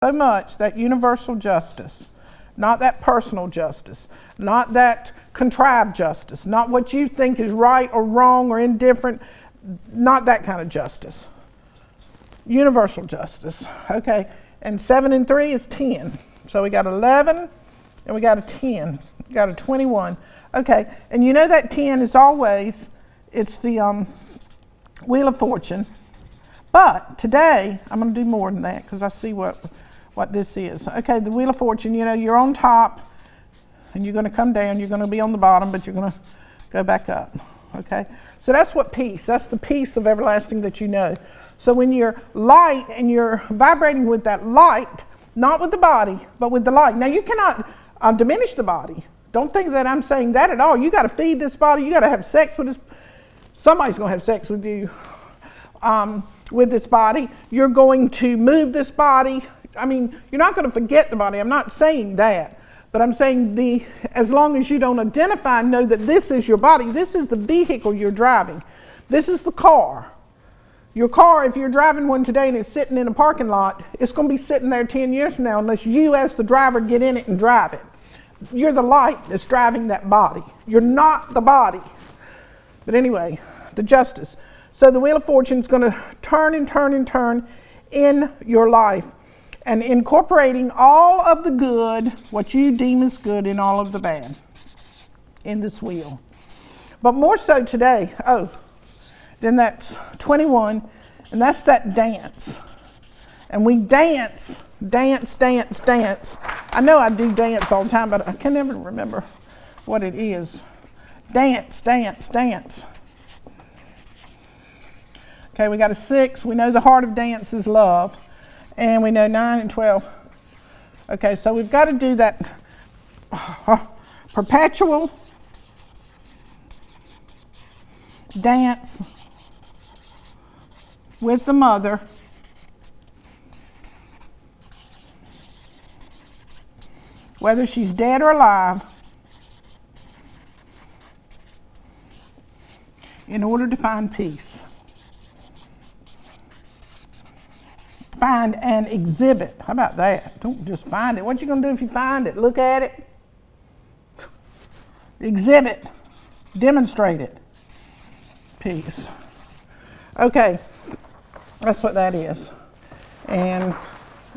So much that universal justice, not that personal justice, not that contrived justice, not what you think is right or wrong or indifferent, not that kind of justice. Universal justice, okay? And 7 and 3 is 10. So we got 11 and we got a 10. We got a 21. Okay, and you know that 10 is always, it's the Wheel of Fortune. But today, I'm going to do more than that because I see what this is. Okay, the Wheel of Fortune, you know, you're on top and you're going to come down. You're going to be on the bottom, but you're going to go back up. Okay, so that's what peace, that's the peace of everlasting that you know. So when you're light and you're vibrating with that light, not with the body, but with the light. Now you cannot diminish the body. Don't think that I'm saying that at all. You got to feed this body. You got to have sex with this. Somebody's going to have sex with you with this body. You're going to move this body. I mean, you're not going to forget the body. I'm not saying that. But I'm saying as long as you don't identify and know that this is your body, this is the vehicle you're driving. This is the car. Your car, if you're driving one today and it's sitting in a parking lot, it's going to be sitting there 10 years from now unless you as the driver get in it and drive it. You're the light that's driving that body. You're not the body. But anyway, the justice. So the Wheel of Fortune is going to turn and turn and turn in your life and incorporating all of the good, what you deem as good, in all of the bad in this wheel. But more so today, then that's 21, and that's that dance. And we dance. I know I do dance all the time, but I can never remember what it is. Dance. Okay, we got a 6. We know the heart of dance is love. And we know 9 and 12. Okay, so we've got to do that perpetual dance with the mother. Whether she's dead or alive, in order to find peace. Find and exhibit. How about that? Don't just find it. What you going to do if you find it? Look at it. Exhibit. Demonstrate it. Peace. Okay. That's what that is. And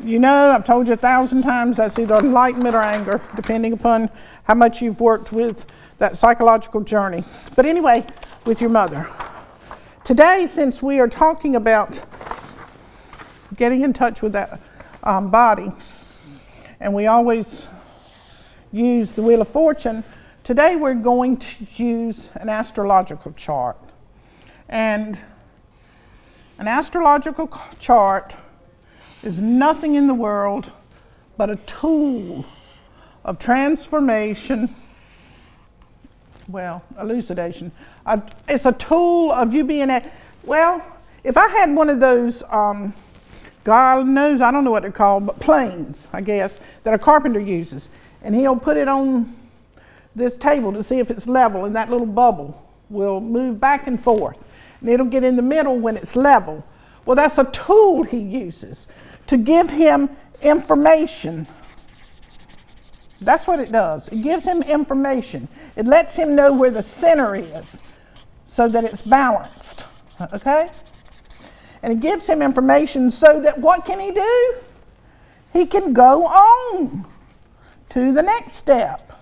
you know, I've told you 1,000 times, that's either enlightenment or anger, depending upon how much you've worked with that psychological journey. But anyway, with your mother. Today, since we are talking about getting in touch with that body, and we always use the Wheel of Fortune, today we're going to use an astrological chart. And an astrological chart is nothing in the world but a tool of transformation, elucidation. It's a tool of you being if I had one of those, God knows, I don't know what they're called, but planes, I guess, that a carpenter uses. And he'll put it on this table to see if it's level, and that little bubble will move back and forth. And it'll get in the middle when it's level. Well, that's a tool he uses to give him information. That's what it does. It gives him information. It lets him know where the center is so that it's balanced. Okay? And it gives him information so that what can he do? He can go on to the next step.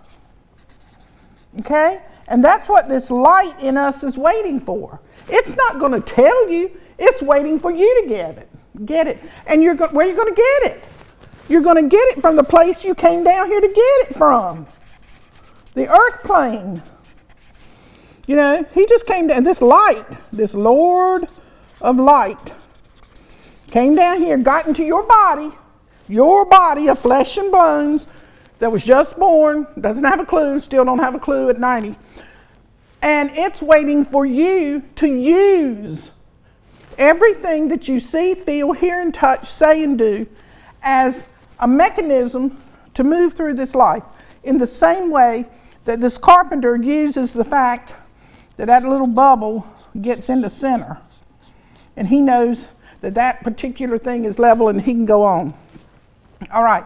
Okay? And that's what this light in us is waiting for. It's not going to tell you. It's waiting for you to get it. And where are you going to get it? You're going to get it from the place you came down here to get it from. The earth plane. You know, he just came down. This light, this Lord of light, came down here, got into your body of flesh and bones that was just born, doesn't have a clue, still don't have a clue at 90. And it's waiting for you to use everything that you see, feel, hear, and touch, say, and do as a mechanism to move through this life in the same way that this carpenter uses the fact that that little bubble gets into center. And he knows that that particular thing is level and he can go on. All right.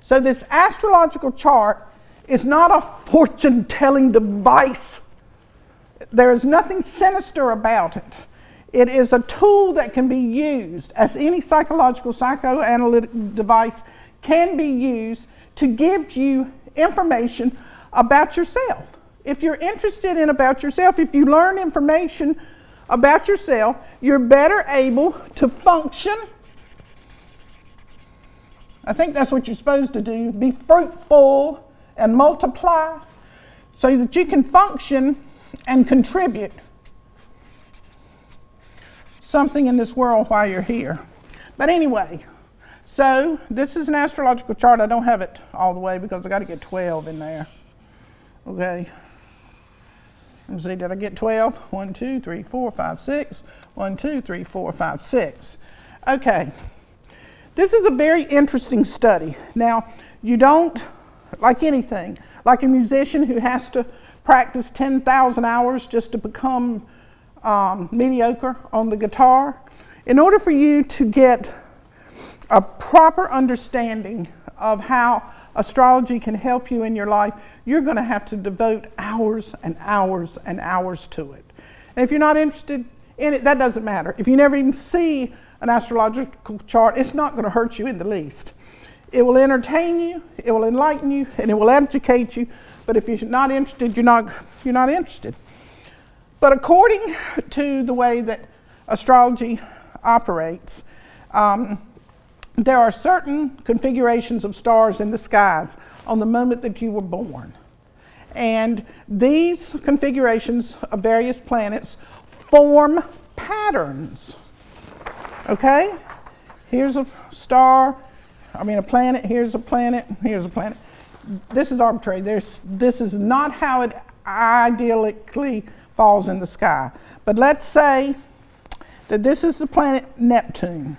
So this astrological chart is not a fortune-telling device. There is nothing sinister about it. It is a tool that can be used, as any psychological, psychoanalytic device can be used to give you information about yourself. If you're interested in about yourself, if you learn information about yourself, you're better able to function. I think that's what you're supposed to do, be fruitful and multiply so that you can function and contribute something in this world while you're here. But anyway, so this is an astrological chart. I don't have it all the way because I got to get 12 in there. Okay. Let me see, did I get 12? 1, 2, 3, 4, 5, 6. 1, 2, 3, 4, 5, 6. Okay. This is a very interesting study. Now, you don't, like anything, like a musician who has to practice 10,000 hours just to become mediocre on the guitar. In order for you to get a proper understanding of how astrology can help you in your life, you're going to have to devote hours and hours and hours to it. And if you're not interested in it, that doesn't matter. If you never even see an astrological chart, it's not going to hurt you in the least. It will entertain you, it will enlighten you, and it will educate you. But if you're not interested, you're not interested. But according to the way that astrology operates, there are certain configurations of stars in the skies on the moment that you were born. And these configurations of various planets form patterns. Okay? Here's a star, a planet, here's a planet, here's a planet. This is arbitrary. This is not how it ideally falls in the sky. But let's say that this is the planet Neptune.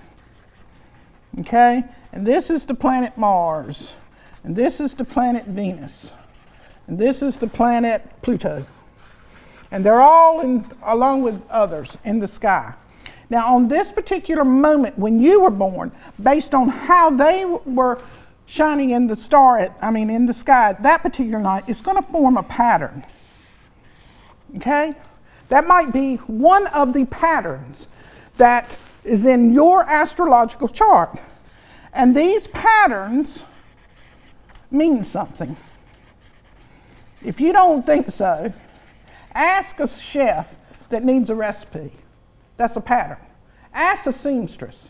Okay? And this is the planet Mars. And this is the planet Venus. And this is the planet Pluto. And they're all along with others in the sky. Now, on this particular moment when you were born, based on how they were shining in the in the sky at that particular night, it's going to form a pattern. Okay? That might be one of the patterns that is in your astrological chart. And these patterns mean something. If you don't think so, ask a chef that needs a recipe. That's a pattern. Ask a seamstress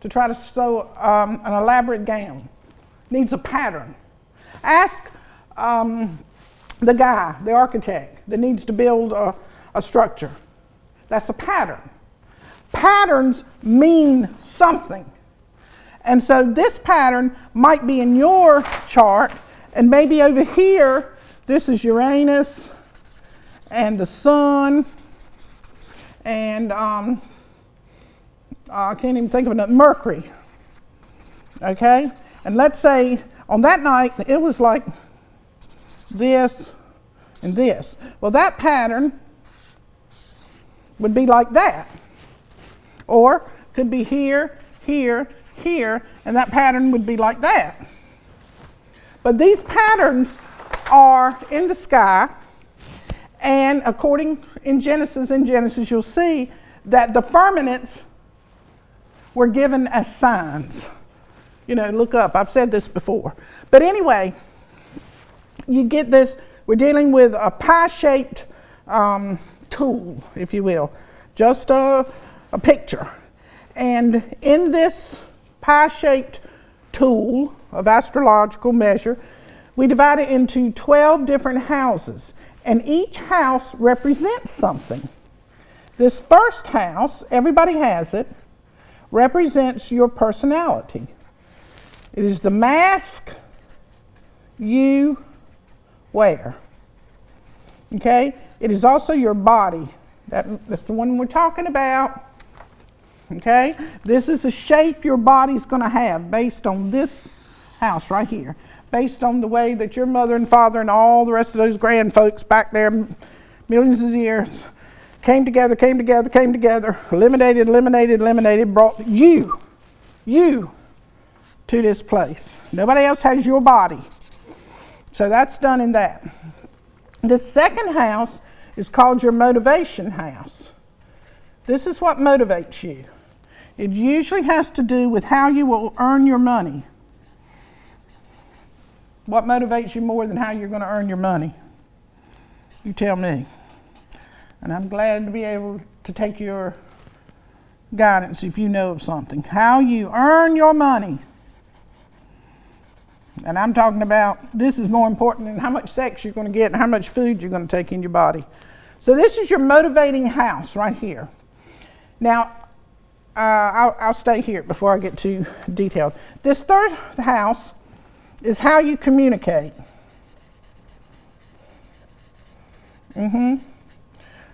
to try to sew an elaborate gown. Needs a pattern. Ask the guy, the architect, that needs to build a structure. That's a pattern. Patterns mean something. And so this pattern might be in your chart, and maybe over here, this is Uranus and the sun, and I can't even think of another, Mercury. Okay? And let's say on that night, it was like this and this. Well, that pattern would be like that. Or could be here, here, here, and that pattern would be like that. But these patterns are in the sky, and according in Genesis you'll see that the firmaments were given as signs. Look up. I've said this before. But anyway, you get this. We're dealing with a pie-shaped tool, if you will. Just a picture. And in this pie-shaped tool of astrological measure, we divide it into 12 different houses. And each house represents something. This first house, everybody has it, represents your personality. It is the mask you wear. Okay? It is also your body. That's the one we're talking about. Okay? This is the shape your body's going to have based on this house right here. Based on the way that your mother and father and all the rest of those grand folks back there, millions of years, came together, eliminated, brought you to this place. Nobody else has your body. So that's done in that. The second house is called your motivation house. This is what motivates you. It usually has to do with how you will earn your money. What motivates you more than how you're going to earn your money? You tell me. And I'm glad to be able to take your guidance if you know of something. How you earn your money. And I'm talking about, this is more important than how much sex you're going to get and how much food you're going to take in your body. So this is your motivating house right here. Now, I'll stay here before I get too detailed. This third house is how you communicate.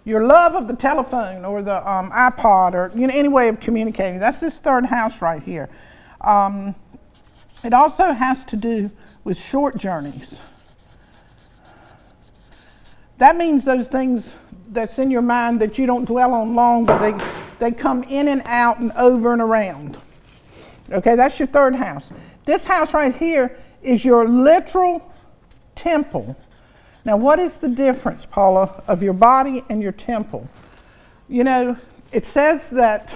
Your love of the telephone or the iPod or any way of communicating. That's this third house right here. It also has to do with short journeys. That means those things that's in your mind that you don't dwell on long, but they come in and out and over and around. Okay, that's your third house. This house right here is your literal temple. Now, what is the difference, Paula, of your body and your temple? It says that,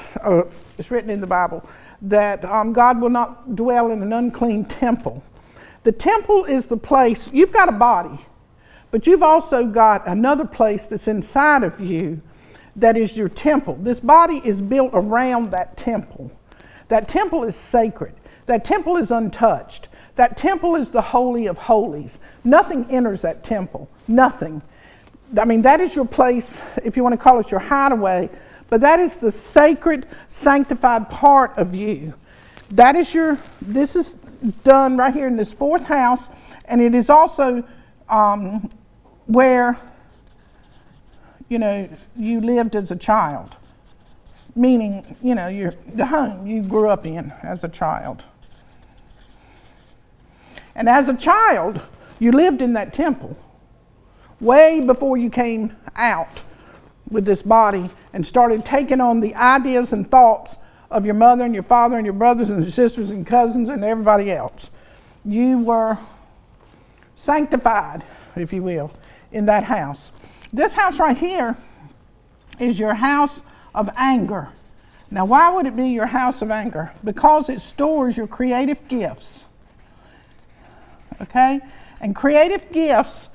it's written in the Bible, that God will not dwell in an unclean temple. The temple is the place, you've got a body, but you've also got another place that's inside of you that is your temple. This body is built around that temple. That temple is sacred. That temple is untouched. That temple is the Holy of Holies. Nothing enters that temple. Nothing. I mean, that is your place, if you want to call it your hideaway, but that is the sacred, sanctified part of you. This is done right here in this fourth house, and it is also where, you lived as a child. Meaning, the home you grew up in as a child. And as a child, you lived in that temple way before you came out with this body and started taking on the ideas and thoughts of your mother and your father and your brothers and your sisters and cousins and everybody else. You were sanctified, if you will, in that house. This house right here is your house of anger. Now, why would it be your house of anger? Because it stores your creative gifts. Okay? And creative gifts,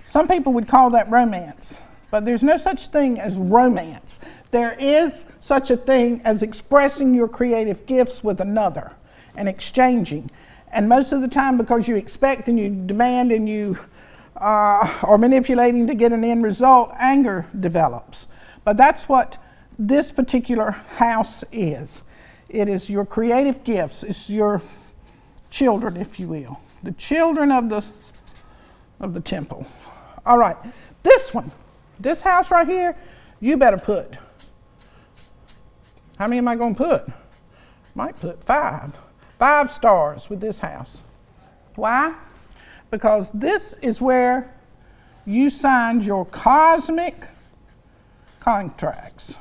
some people would call that romance, but there's no such thing as romance. There is such a thing as expressing your creative gifts with another and exchanging. And most of the time, because you expect and you demand and you are manipulating to get an end result, anger develops. But that's what this particular house is. It is your creative gifts. It's your children, if you will. The children of the temple. All right. This house right here, you better put. How many am I going to put? Might put 5. 5 stars with this house. Why? Because this is where you signed your cosmic contracts.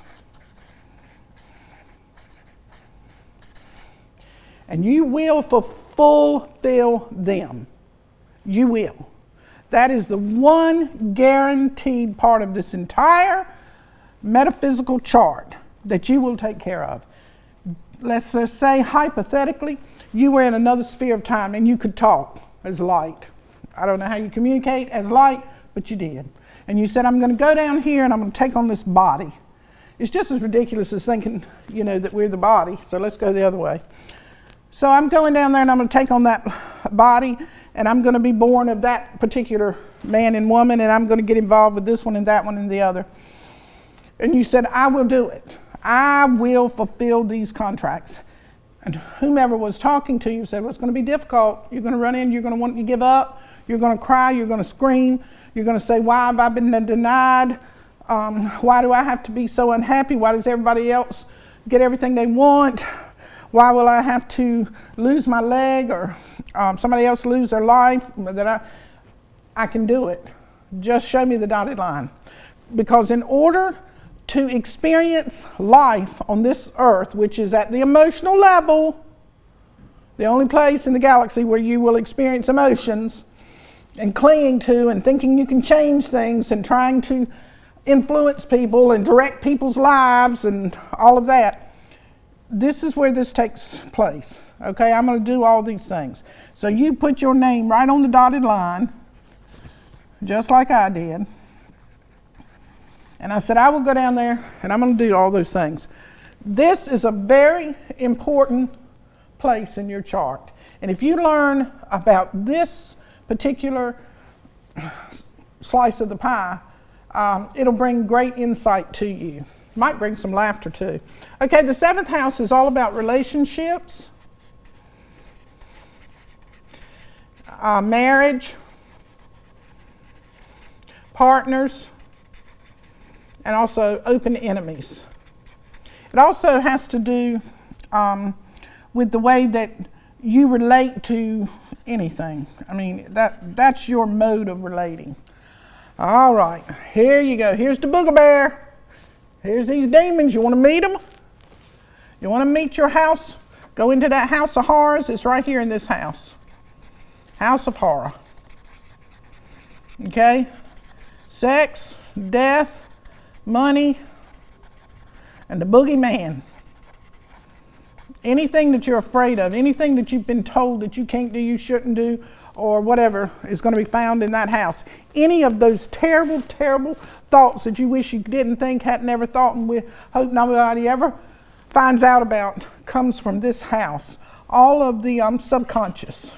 And you will fulfill them. You will. That is the one guaranteed part of this entire metaphysical chart that you will take care of. Let's just say, hypothetically, you were in another sphere of time and you could talk as light. I don't know how you communicate as light, but you did. And you said, I'm going to go down here and I'm going to take on this body. It's just as ridiculous as thinking, that we're the body, so let's go the other way. So I'm going down there and I'm going to take on that body, and I'm going to be born of that particular man and woman, and I'm going to get involved with this one and that one and the other. And you said, I will do it. I will fulfill these contracts. And whomever was talking to you said, well, it's going to be difficult. You're going to run in, you're going to want to give up, you're going to cry, you're going to scream, you're going to say, why have I been denied? Why do I have to be so unhappy? Why does everybody else get everything they want? Why will I have to lose my leg or somebody else lose their life? That I can do it. Just show me the dotted line. Because in order to experience life on this earth, which is at the emotional level, The only place in the galaxy where you will experience emotions and clinging to and thinking you can change things and trying to influence people and direct people's lives and all of that. This is where this takes place. Okay, I'm going to do all these things. So you put your name right on the dotted line, just like I did. And I said, I will go down there and I'm going to do all those things. This is a very important place in your chart. And if you learn about this particular slice of the pie, it'll bring great insight to you. Might bring some laughter too. Okay, the 7th house is all about relationships, marriage, partners, and also open enemies. It also has to do with the way that you relate to anything. I mean, that's your mode of relating. All right, here you go. Here's the booger bear. Here's these demons. You want to meet them? You want to meet your house? Go into that house of horrors. It's right here in this house. House of horror. Okay? Sex, death, money, and the boogeyman. Anything that you're afraid of, anything that you've been told that you can't do, you shouldn't do, or whatever is going to be found in that house. Any of those terrible, terrible thoughts that you wish you didn't think, had never thought, and we hope nobody ever finds out about, comes from this house. All of the subconscious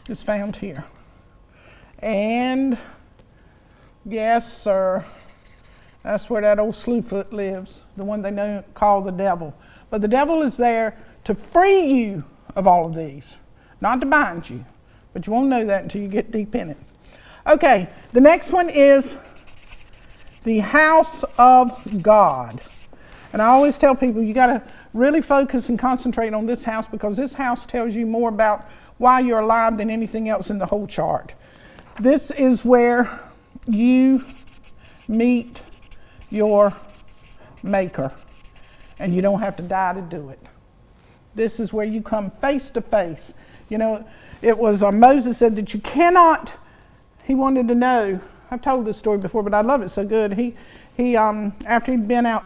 is found here. And yes, sir, that's where that old slewfoot lives, the one they call the devil. But the devil is there to free you of all of these, not to bind you. But you won't know that until you get deep in it. Okay, the next one is the house of God. And I always tell people you got to really focus and concentrate on this house, because this house tells you more about why you're alive than anything else in the whole chart. This is where you meet your maker, and you don't have to die to do it. This is where you come face to face. You know, it was Moses said that you cannot, he wanted to know, I've told this story before, but I love it so good. He after he'd been out